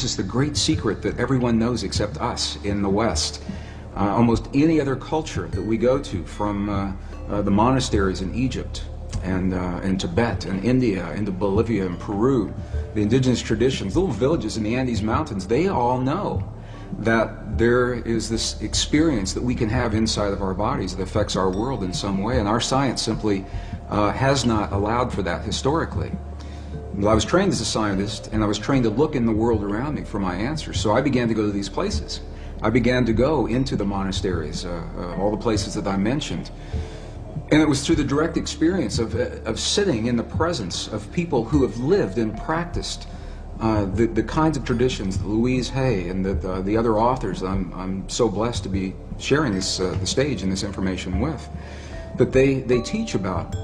this is the great secret that everyone knows except us in the West. Almost any other culture that we go to, from the monasteries in Egypt and Tibet and India into Bolivia and Peru, the indigenous traditions, little villages in the Andes Mountains, they all know that there is this experience that we can have inside of our bodies that affects our world in some way, and our science simply has not allowed for that historically. Well, I was trained as a scientist, and I was trained to look in the world around me for my answers, so I began to go to these places. I began to go into the monasteries, all the places that I mentioned. And it was through the direct experience of sitting in the presence of people who have lived and practiced the kinds of traditions that Louise Hay and the other authors I'm so blessed to be sharing the stage and this information with, that they teach about.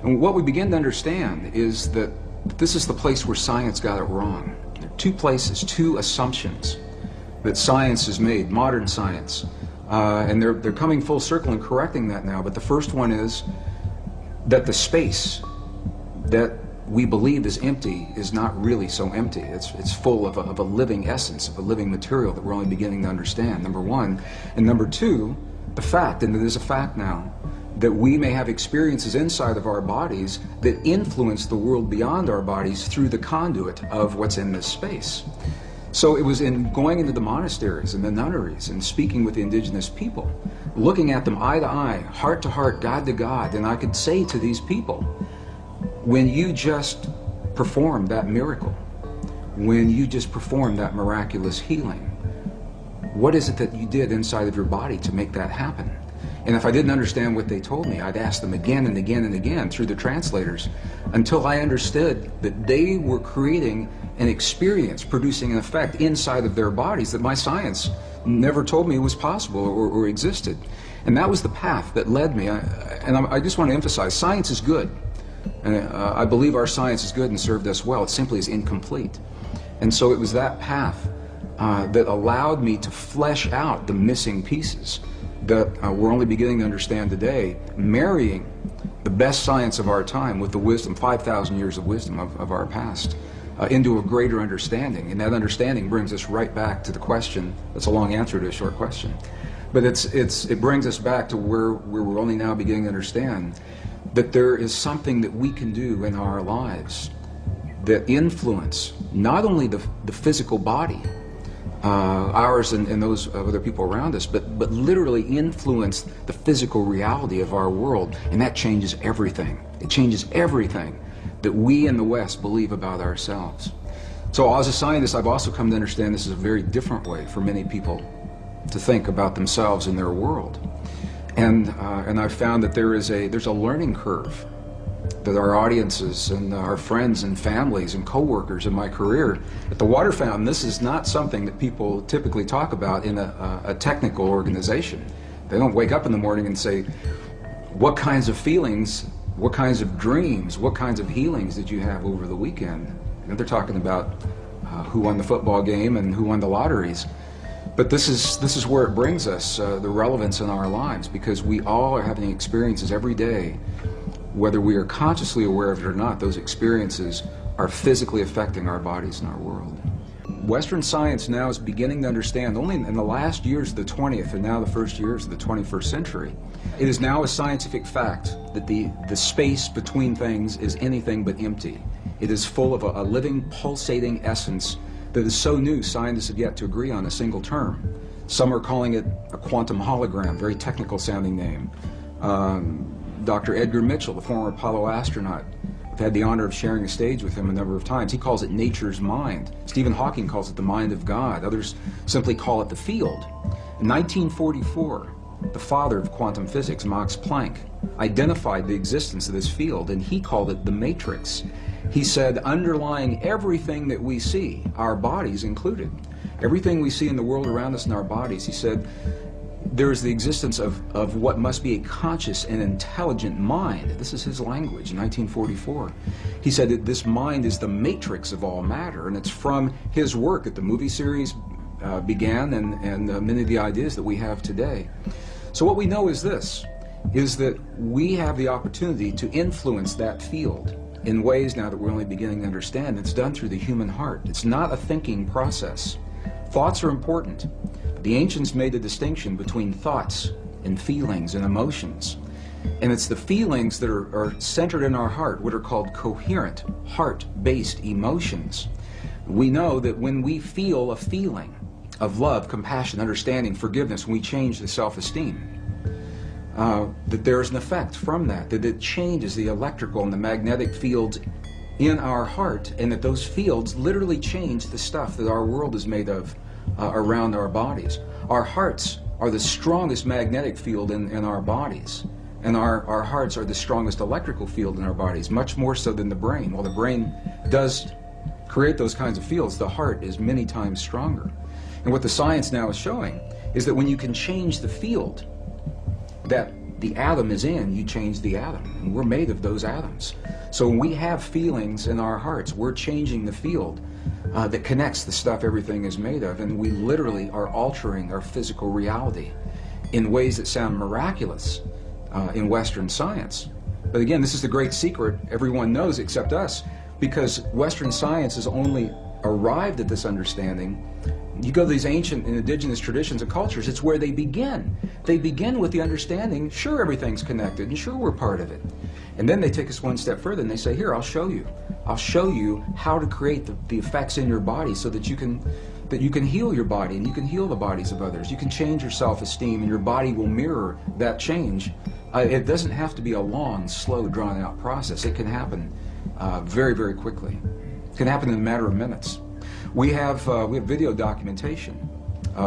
And what we begin to understand is that this is the place where science got it wrong. There are two places, two assumptions that science has made, modern science. And they're coming full circle and correcting that now. But the first one is that the space that we believe is empty is not really so empty. It's full of a living essence, of a living material that we're only beginning to understand, number one. And number two, the fact, and it is a fact now, that we may have experiences inside of our bodies that influence the world beyond our bodies through the conduit of what's in this space. So it was in going into the monasteries and the nunneries and speaking with the indigenous people, looking at them eye to eye, heart to heart, God to God, and I could say to these people, when you just performed that miracle, when you just performed that miraculous healing, what is it that you did inside of your body to make that happen? And if I didn't understand what they told me, I'd ask them again and again and again through the translators until I understood that they were creating an experience, producing an effect inside of their bodies that my science never told me was possible or existed. And that was the path that led me. I just want to emphasize, science is good. And I believe our science is good and served us well. It simply is incomplete. And so it was that path that allowed me to flesh out the missing pieces that we're only beginning to understand today, marrying the best science of our time with the wisdom, 5,000 years of wisdom of our past, into a greater understanding. And that understanding brings us right back to the question. That's a long answer to a short question. But it brings us back to where we're only now beginning to understand that there is something that we can do in our lives that influence not only the physical body, ours and those of other people around us, but literally influence the physical reality of our world, and that changes everything. It changes everything that we in the West believe about ourselves. So as a scientist, I've also come to understand this is a very different way for many people to think about themselves and their world. And I've found that there's a learning curve that our audiences and our friends and families and co-workers in my career at the Water Fountain, this is not something that people typically talk about in a technical organization. They don't wake up in the morning and say, what kinds of feelings, what kinds of dreams, what kinds of healings did you have over the weekend? You know, they're talking about who won the football game and who won the lotteries. But this is where it brings us, the relevance in our lives, because we all are having experiences every day. Whether we are consciously aware of it or not, those experiences are physically affecting our bodies and our world. Western science now is beginning to understand, only in the last years of the 20th and now the first years of the 21st century, it is now a scientific fact that the space between things is anything but empty. It is full of a living, pulsating essence that is so new, scientists have yet to agree on a single term. Some are calling it a quantum hologram, very technical sounding name. Dr. Edgar Mitchell, the former Apollo astronaut, I've had the honor of sharing a stage with him a number of times. He calls it nature's mind. Stephen Hawking calls it the mind of God. Others simply call it the field. In 1944, the father of quantum physics, Max Planck, identified the existence of this field, and he called it the matrix. He said, underlying everything that we see, our bodies included, everything we see in the world around us in our bodies, he said, there is the existence of what must be a conscious and intelligent mind. This is his language in 1944. He said that this mind is the matrix of all matter, and it's from his work that the movie series began and many of the ideas that we have today. So what we know is this, is that we have the opportunity to influence that field in ways now that we're only beginning to understand. It's done through the human heart. It's not a thinking process. Thoughts are important. The ancients made a distinction between thoughts and feelings and emotions. And it's the feelings that are centered in our heart, what are called coherent, heart-based emotions. We know that when we feel a feeling of love, compassion, understanding, forgiveness, when we change the self-esteem, that there is an effect from that it changes the electrical and the magnetic fields in our heart, and that those fields literally change the stuff that our world is made of around our bodies. Our hearts are the strongest magnetic field in our bodies, and our hearts are the strongest electrical field in our bodies, much more so than the brain. While the brain does create those kinds of fields, the heart is many times stronger. And what the science now is showing is that when you can change the field that the atom is in, you change the atom. And we're made of those atoms. So when we have feelings in our hearts, we're changing the field that connects the stuff everything is made of, and we literally are altering our physical reality in ways that sound miraculous in Western science. But again, this is the great secret everyone knows except us, because Western science has only arrived at this understanding. You go to these ancient and indigenous traditions and cultures, it's where they begin. They begin with the understanding, sure, everything's connected, and sure, we're part of it. And then they take us one step further and they say, here, I'll show you. I'll show you how to create the effects in your body so that you can heal your body, and you can heal the bodies of others. You can change your self-esteem, and your body will mirror that change. It doesn't have to be a long, slow, drawn-out process. It can happen very, very quickly. It can happen in a matter of minutes. We have video documentation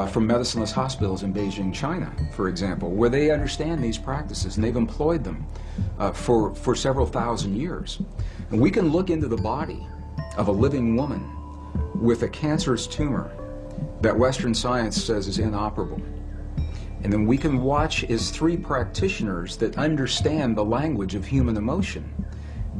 from medicineless hospitals in Beijing, China, for example, where they understand these practices and they've employed them for several thousand years. And we can look into the body of a living woman with a cancerous tumor that Western science says is inoperable. And then we can watch as three practitioners that understand the language of human emotion.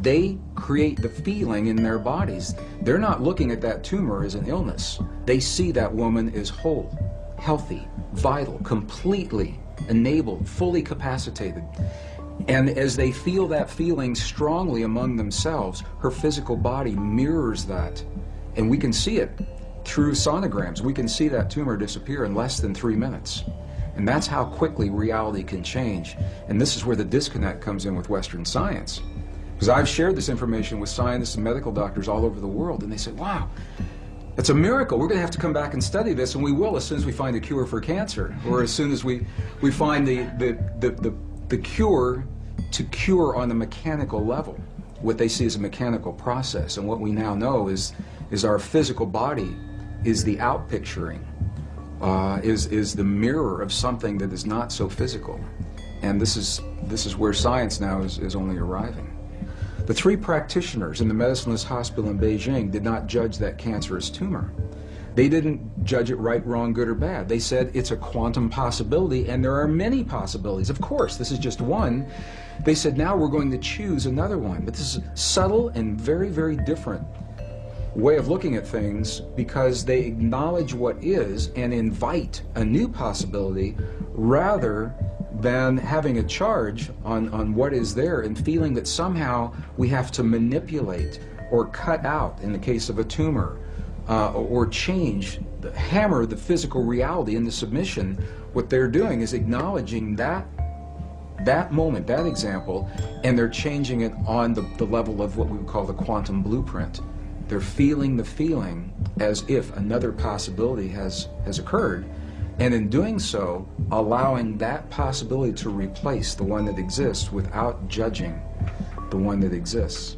They create the feeling in their bodies. They're not looking at that tumor as an illness. They see that woman as whole, healthy, vital, completely enabled, fully capacitated. And as they feel that feeling strongly among themselves, her physical body mirrors that. And we can see it through sonograms. We can see that tumor disappear in less than 3 minutes. And that's how quickly reality can change. And this is where the disconnect comes in with Western science. Because I've shared this information with scientists and medical doctors all over the world, and they say, wow, it's a miracle. We're going to have to come back and study this, and we will as soon as we find a cure for cancer, or as soon as we find the cure to cure on a mechanical level, what they see as a mechanical process. And what we now know is our physical body is the outpicturing, is the mirror of something that is not so physical. And this is where science now is only arriving. The three practitioners in the medicineless hospital in Beijing did not judge that cancerous tumor. They didn't judge it right, wrong, good, or bad. They said it's a quantum possibility, and there are many possibilities. Of course, this is just one. They said, now we're going to choose another one. But this is subtle and very, very different way of looking at things, because they acknowledge what is and invite a new possibility rather than having a charge on what is there and feeling that somehow we have to manipulate or cut out, in the case of a tumor, or change, hammer the physical reality into submission. What they're doing is acknowledging that moment, that example, and they're changing it on the level of what we would call the quantum blueprint. They're feeling the feeling as if another possibility has occurred, and in doing so, allowing that possibility to replace the one that exists without judging the one that exists.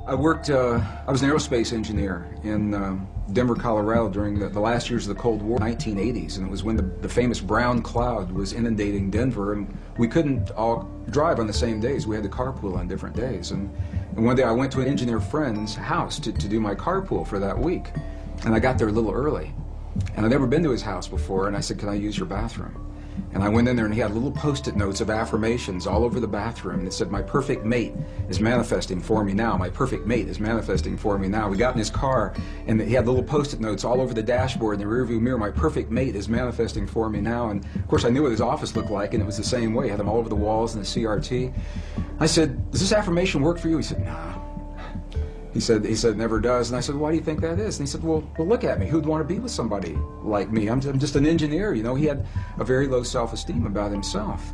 I was an aerospace engineer in Denver, Colorado during the last years of the Cold War, 1980s, and it was when the famous brown cloud was inundating Denver, and we couldn't all drive on the same days. We had to carpool on different days. And one day I went to an engineer friend's house to do my carpool for that week, and I got there a little early. And I'd never been to his house before, and I said, can I use your bathroom? And I went in there and he had little post-it notes of affirmations all over the bathroom. And it said, my perfect mate is manifesting for me now. My perfect mate is manifesting for me now. We got in his car and he had little post-it notes all over the dashboard in the rearview mirror. My perfect mate is manifesting for me now. And of course I knew what his office looked like, and it was the same way. He had them all over the walls in the CRT. I said, does this affirmation work for you? He said, nah. He said, it never does. And I said, why do you think that is? And he said, well, look at me. Who'd want to be with somebody like me? I'm just an engineer, you know. He had a very low self-esteem about himself.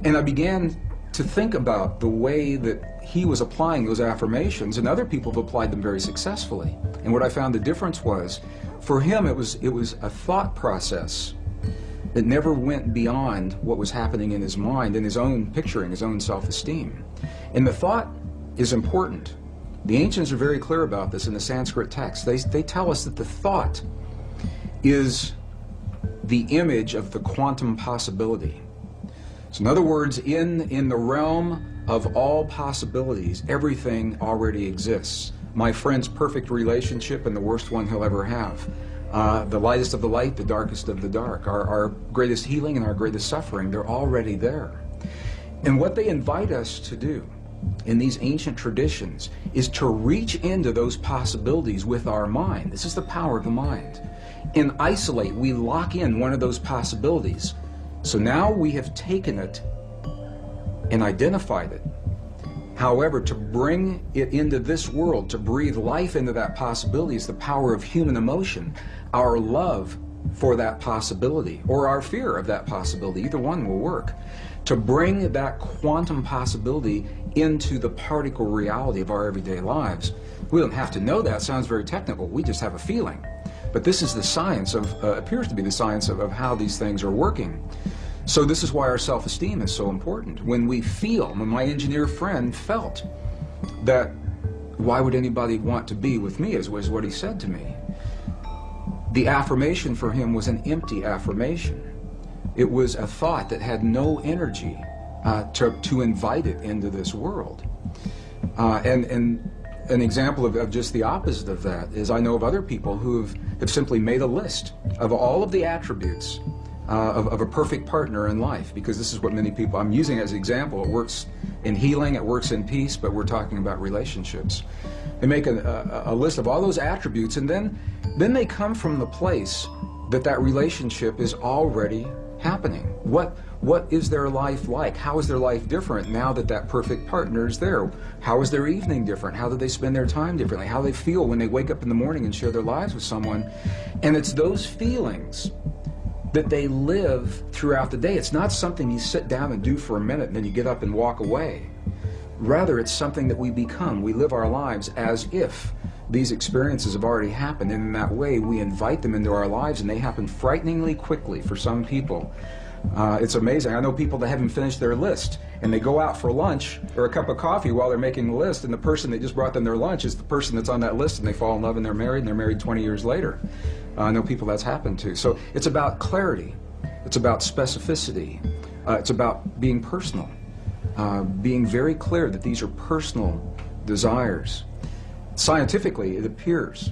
And I began to think about the way that he was applying those affirmations, and other people have applied them very successfully. And what I found the difference was, for him, it was a thought process that never went beyond what was happening in his mind, in his own picturing, his own self-esteem. And the thought is important. The ancients are very clear about this in the Sanskrit text. They tell us that the thought is the image of the quantum possibility. So in other words, in the realm of all possibilities, everything already exists. My friend's perfect relationship and the worst one he'll ever have. The lightest of the light, the darkest of the dark. Our greatest healing and our greatest suffering, they're already there. And what they invite us to do in these ancient traditions is to reach into those possibilities with our mind. This is the power of the mind. And isolate, we lock in one of those possibilities. So now we have taken it and identified it. However, to bring it into this world, to breathe life into that possibility, is the power of human emotion. Our love for that possibility, or our fear of that possibility, either one will work. To bring that quantum possibility into the particle reality of our everyday lives. We don't have to know that. It sounds very technical. We just have a feeling. But this is the science of, appears to be the science of how these things are working. So this is why our self-esteem is so important. When we feel, when my engineer friend felt that, why would anybody want to be with me, is what he said to me. The affirmation for him was an empty affirmation. It was a thought that had no energy to invite it into this world. And an example of just the opposite of that is I know of other people who have simply made a list of all of the attributes of a perfect partner in life, because this is what many people, I'm using as an example. It works in healing, it works in peace, but we're talking about relationships. They make a list of all those attributes, and then they come from the place that relationship is already happening. What is their life like? How is their life different now that perfect partner is there? How is their evening different? How do they spend their time differently? How do they feel when they wake up in the morning and share their lives with someone? And it's those feelings that they live throughout the day. It's not something you sit down and do for a minute and then you get up and walk away. Rather, it's something that we become. We live our lives as if these experiences have already happened, and in that way we invite them into our lives, and they happen frighteningly quickly for some people. It's amazing. I know people that haven't finished their list, and they go out for lunch or a cup of coffee while they're making the list, and the person that just brought them their lunch is the person that's on that list, and they fall in love and they're married 20 years later. I know people that's happened to. So it's about clarity. It's about specificity. It's about being personal. Being very clear that these are personal desires. Scientifically, it appears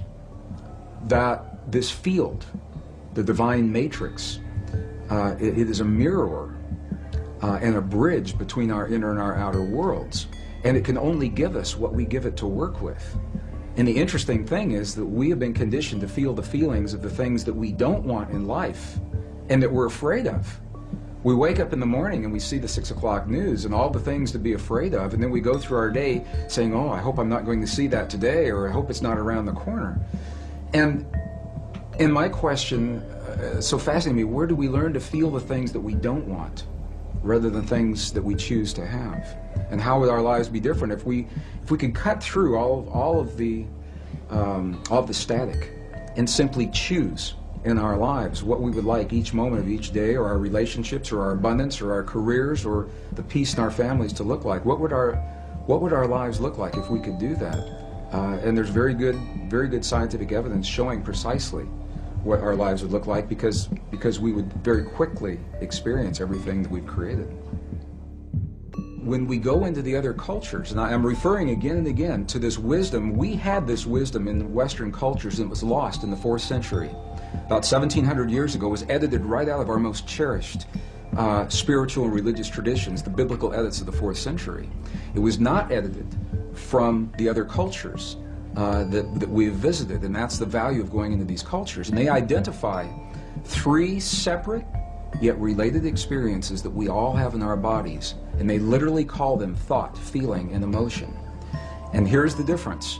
that this field, the divine matrix, it is a mirror and a bridge between our inner and our outer worlds. And it can only give us what we give it to work with. And the interesting thing is that we have been conditioned to feel the feelings of the things that we don't want in life and that we're afraid of. We wake up in the morning and we see the 6 o'clock news and all the things to be afraid of, and then we go through our day saying, oh, I hope I'm not going to see that today, or I hope it's not around the corner. And my question, so fascinating me, where do we learn to feel the things that we don't want rather than things that we choose to have? And how would our lives be different if we could cut through all of the static and simply choose in our lives what we would like each moment of each day, or our relationships, or our abundance, or our careers, or the peace in our families to look like? What would our lives look like if we could do that? And there's very good scientific evidence showing precisely what our lives would look like, because we would very quickly experience everything that we've created. When we go into the other cultures, and I'm referring again and again to this wisdom, we had this wisdom in Western cultures and it was lost in the 4th century. About 1700 years ago, it was edited right out of our most cherished spiritual and religious traditions, the biblical edits of the 4th century. It was not edited from the other cultures that we've visited, and that's the value of going into these cultures. And they identify 3 separate yet related experiences that we all have in our bodies, and they literally call them thought, feeling, and emotion. And here's the difference.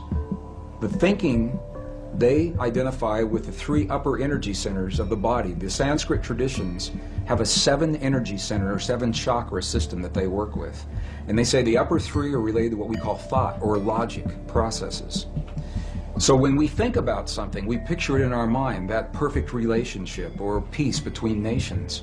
The thinking they identify with the 3 upper energy centers of the body. The Sanskrit traditions have a 7 energy center or 7 chakra system that they work with. And they say the upper 3 are related to what we call thought or logic processes. So when we think about something, we picture it in our mind, that perfect relationship or peace between nations.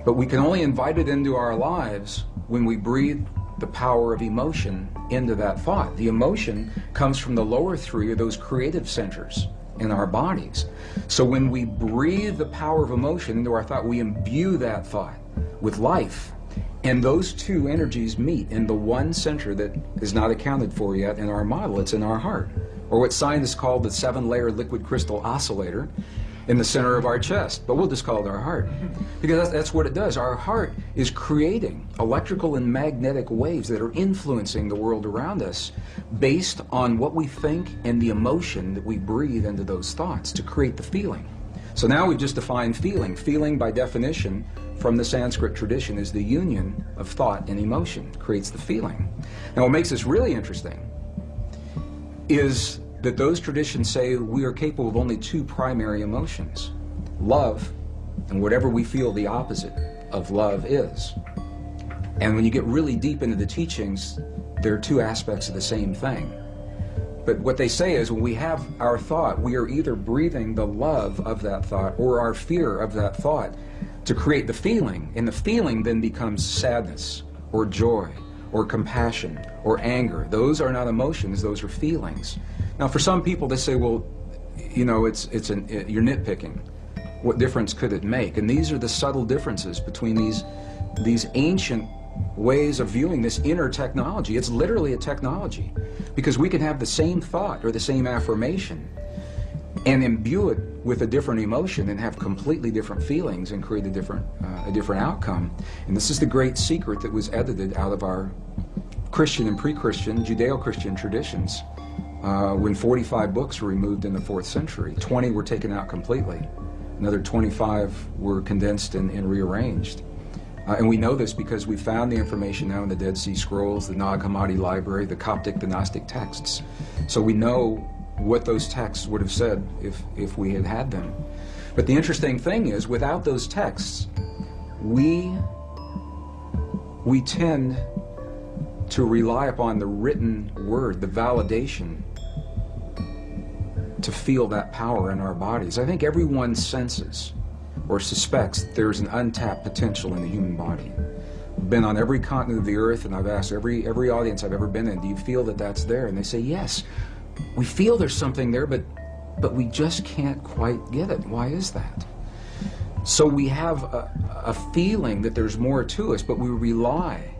But we can only invite it into our lives when we breathe the power of emotion into that thought. The emotion comes from the lower 3 of those creative centers in our bodies. So when we breathe the power of emotion into our thought, we imbue that thought with life. And those 2 energies meet in the one center that is not accounted for yet in our model. It's in our heart, or what scientists call the 7-layer liquid crystal oscillator in the center of our chest, but we'll just call it our heart, because that's what it does. Our heart is creating electrical and magnetic waves that are influencing the world around us based on what we think and the emotion that we breathe into those thoughts to create the feeling. So now we've just defined feeling. Feeling, by definition, from the Sanskrit tradition, is the union of thought and emotion, creates the feeling. Now what makes this really interesting is that those traditions say we are capable of only 2 primary emotions: love and whatever we feel the opposite of love is. And when you get really deep into the teachings, there are 2 aspects of the same thing. But what they say is when we have our thought, we are either breathing the love of that thought or our fear of that thought to create the feeling, and the feeling then becomes sadness or joy or compassion or anger. Those are not emotions, those are feelings. Now for some people they say, well, you know, you're nitpicking. What difference could it make? And these are the subtle differences between these ancient ways of viewing this inner technology. It's literally a technology, because we can have the same thought or the same affirmation and imbue it with a different emotion and have completely different feelings and create a different outcome. And this is the great secret that was edited out of our Christian and pre-Christian, Judeo-Christian traditions when 45 books were removed in the 4th century. 20 were taken out completely. Another 25 were condensed and rearranged. And we know this because we found the information now in the Dead Sea Scrolls, the Nag Hammadi Library, the Coptic, the Gnostic texts. So we know what those texts would have said if we had had them. But the interesting thing is, without those texts, we tend to rely upon the written word, the validation, to feel that power in our bodies. I think everyone senses or suspects that there's an untapped potential in the human body. I've been on every continent of the earth, and I've asked every audience I've ever been in, do you feel that that's there? And they say, yes, we feel there's something there, but we just can't quite get it. Why is that? So we have a feeling that there's more to us, but we rely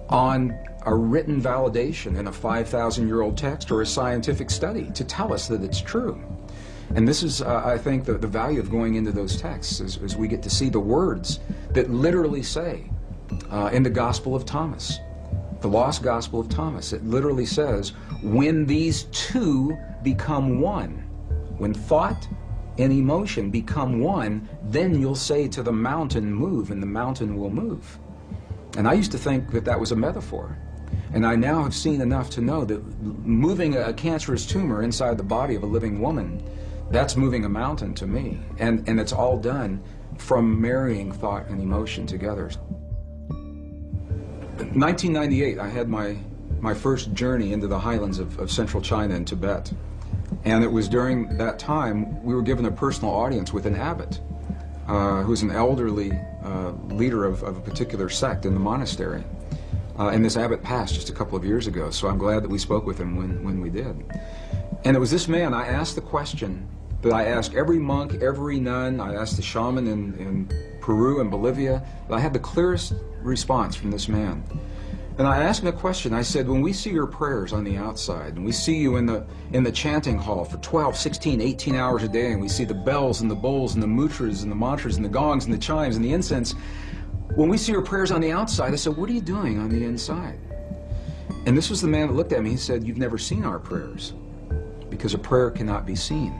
on a written validation in a 5,000-year-old text or a scientific study to tell us that it's true. And this is, I think, the value of going into those texts, is we get to see the words that literally say, in the Gospel of Thomas, the lost Gospel of Thomas, it literally says, when these 2 become one, when thought and emotion become one, then you'll say to the mountain, move, and the mountain will move. And I used to think that that was a metaphor. And I now have seen enough to know that moving a cancerous tumor inside the body of a living woman, that's moving a mountain to me. And it's all done from marrying thought and emotion together. In 1998, I had my first journey into the highlands of central China and Tibet. And it was during that time we were given a personal audience with an abbot, who was an elderly leader of a particular sect in the monastery. And this abbot passed just a couple of years ago, so I'm glad that we spoke with him when we did. And it was this man, I asked the question that I asked every monk, every nun, I asked the shaman in Peru and Bolivia, but I had the clearest response from this man. And I asked him a question. I said, when we see your prayers on the outside, and we see you in the chanting hall for 12, 16, 18 hours a day, and we see the bells and the bowls and the mudras and the mantras and the gongs and the chimes and the incense, when we see your prayers on the outside, I said, what are you doing on the inside? And this was the man that looked at me. He said, you've never seen our prayers, because a prayer cannot be seen.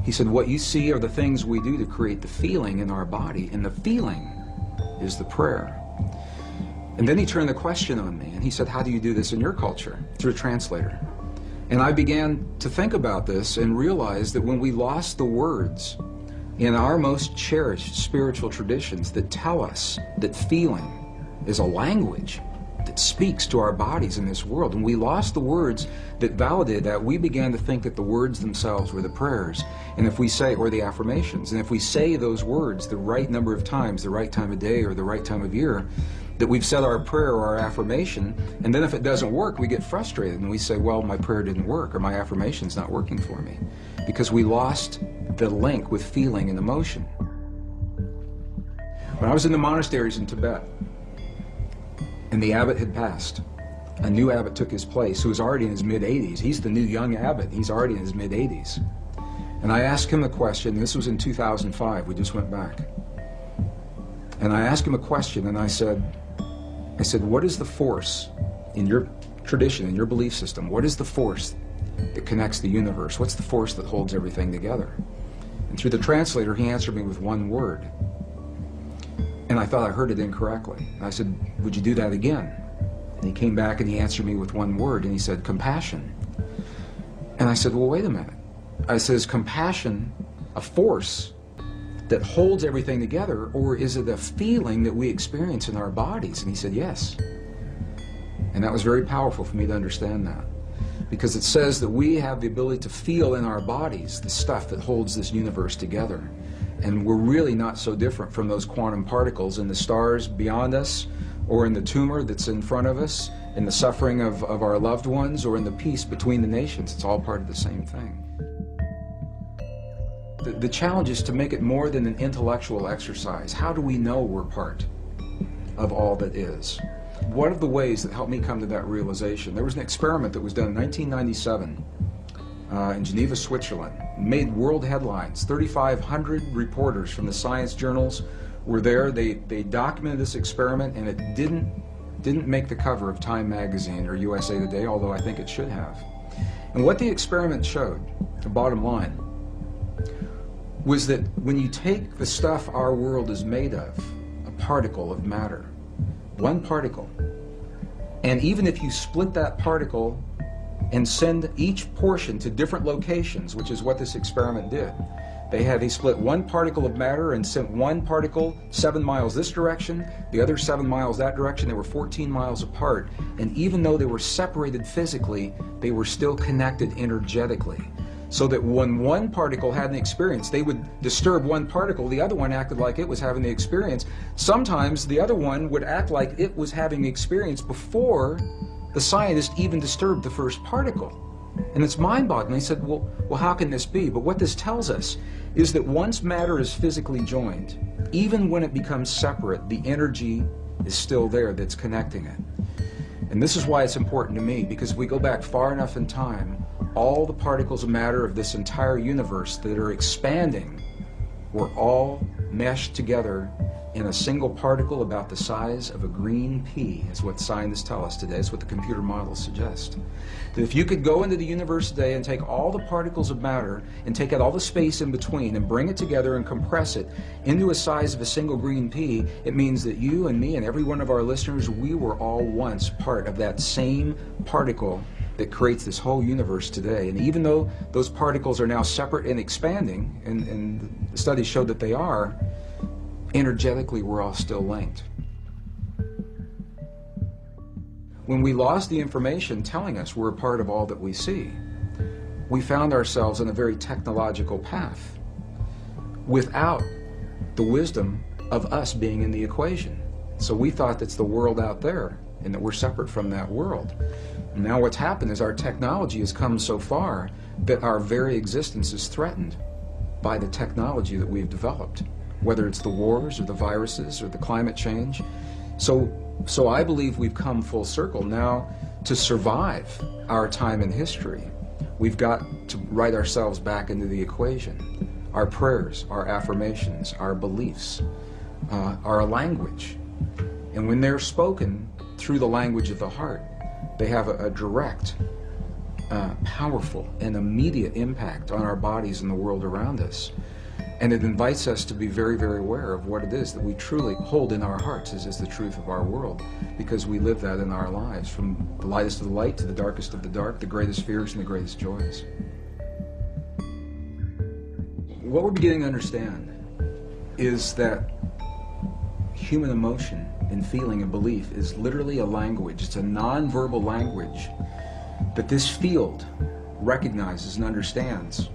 He said, what you see are the things we do to create the feeling in our body, and the feeling is the prayer. And then he turned the question on me, and he said, how do you do this in your culture? Through a translator. And I began to think about this and realize that when we lost the words in our most cherished spiritual traditions that tell us that feeling is a language that speaks to our bodies in this world, and we lost the words that validated that, we began to think that the words themselves were the prayers. And if we say, or the affirmations, and if we say those words the right number of times, the right time of day or the right time of year, that we've said our prayer or our affirmation, and then if it doesn't work, we get frustrated and we say, well, my prayer didn't work, or my affirmation's not working for me, because we lost the link with feeling and emotion. When I was in the monasteries in Tibet, and the abbot had passed, a new abbot took his place who was already in his mid-80s. He's the new young abbot. He's already in his mid-80s. And I asked him a question. This was in 2005. We just went back. And I asked him a question, and I said, what is the force in your tradition, in your belief system? What is the force that connects the universe? What's the force that holds everything together? And through the translator, he answered me with one word. And I thought I heard it incorrectly. I said, would you do that again? And he came back and he answered me with one word, and he said, compassion. And I said, well, wait a minute. I said, is compassion a force that holds everything together, or is it a feeling that we experience in our bodies? And he said, yes. And that was very powerful for me to understand that, because it says that we have the ability to feel in our bodies the stuff that holds this universe together. And we're really not so different from those quantum particles in the stars beyond us, or in the tumor that's in front of us, in the suffering of our loved ones, or in the peace between the nations. It's all part of the same thing. The challenge is to make it more than an intellectual exercise. How do we know we're part of all that is? One of the ways that helped me come to that realization, there was an experiment that was done in 1997 in Geneva, Switzerland. Made world headlines. 3,500 reporters from the science journals were there. They documented this experiment, and it didn't make the cover of Time magazine or USA Today, although I think it should have. And what the experiment showed, the bottom line, was that when you take the stuff our world is made of, a particle of matter, one particle, and even if you split that particle and send each portion to different locations, which is what this experiment did. They split one particle of matter and sent one particle 7 miles this direction, the other 7 miles that direction. They were 14 miles apart, and even though they were separated physically, they were still connected energetically. So that when one particle had an experience, they would disturb one particle, the other one acted like it was having the experience. Sometimes the other one would act like it was having the experience before the scientist even disturbed the first particle. And it's mind-boggling. They said, well, how can this be? But what this tells us is that once matter is physically joined, even when it becomes separate, the energy is still there that's connecting it. And this is why it's important to me, because if we go back far enough in time, all the particles of matter of this entire universe that are expanding were all meshed together in a single particle about the size of a green pea, is what scientists tell us today. It's what the computer models suggest. That if you could go into the universe today and take all the particles of matter and take out all the space in between and bring it together and compress it into a size of a single green pea, it means that you and me and every one of our listeners, we were all once part of that same particle that creates this whole universe today. And even though those particles are now separate and expanding, and the studies showed that they are, energetically we're all still linked. When we lost the information telling us we're a part of all that we see, we found ourselves on a very technological path without the wisdom of us being in the equation. So we thought that's the world out there and that we're separate from that world. And now what's happened is our technology has come so far that our very existence is threatened by the technology that we've developed. Whether it's the wars or the viruses or the climate change, So I believe we've come full circle now to survive our time in history. We've got to write ourselves back into the equation. Our prayers, our affirmations, our beliefs, our language. And when they're spoken through the language of the heart, they have a direct, powerful, and immediate impact on our bodies and the world around us. And it invites us to be very, very aware of what it is that we truly hold in our hearts as the truth of our world, because we live that in our lives, from the lightest of the light to the darkest of the dark, the greatest fears and the greatest joys. What we're beginning to understand is that human emotion and feeling and belief is literally a language. It's a non-verbal language that this field recognizes and understands.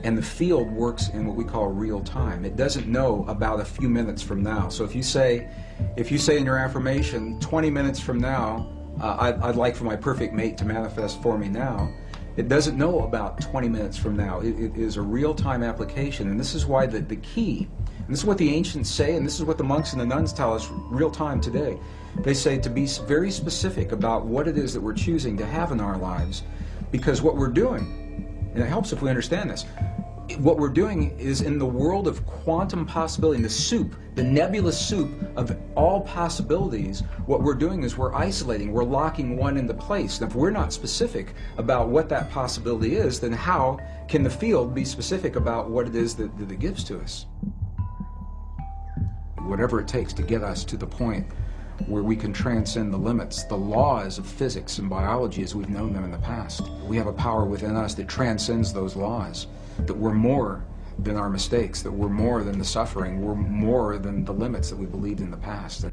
And the field works in what we call real time. It doesn't know about a few minutes from now. So if you say in your affirmation, 20 minutes from now, I'd like for my perfect mate to manifest for me now, it doesn't know about 20 minutes from now. It is a real-time application, and this is why the key, and this is what the ancients say, and this is what the monks and the nuns tell us real-time today. They say to be very specific about what it is that we're choosing to have in our lives, because what we're doing, and it helps if we understand this, what we're doing is in the world of quantum possibility, in the soup, the nebulous soup of all possibilities, what we're doing is we're isolating, we're locking one into place. And if we're not specific about what that possibility is, then how can the field be specific about what it is that it gives to us? Whatever it takes to get us to the point where we can transcend the limits, the laws of physics and biology as we've known them in the past. We have a power within us that transcends those laws, that we're more than our mistakes, that we're more than the suffering, we're more than the limits that we believed in the past.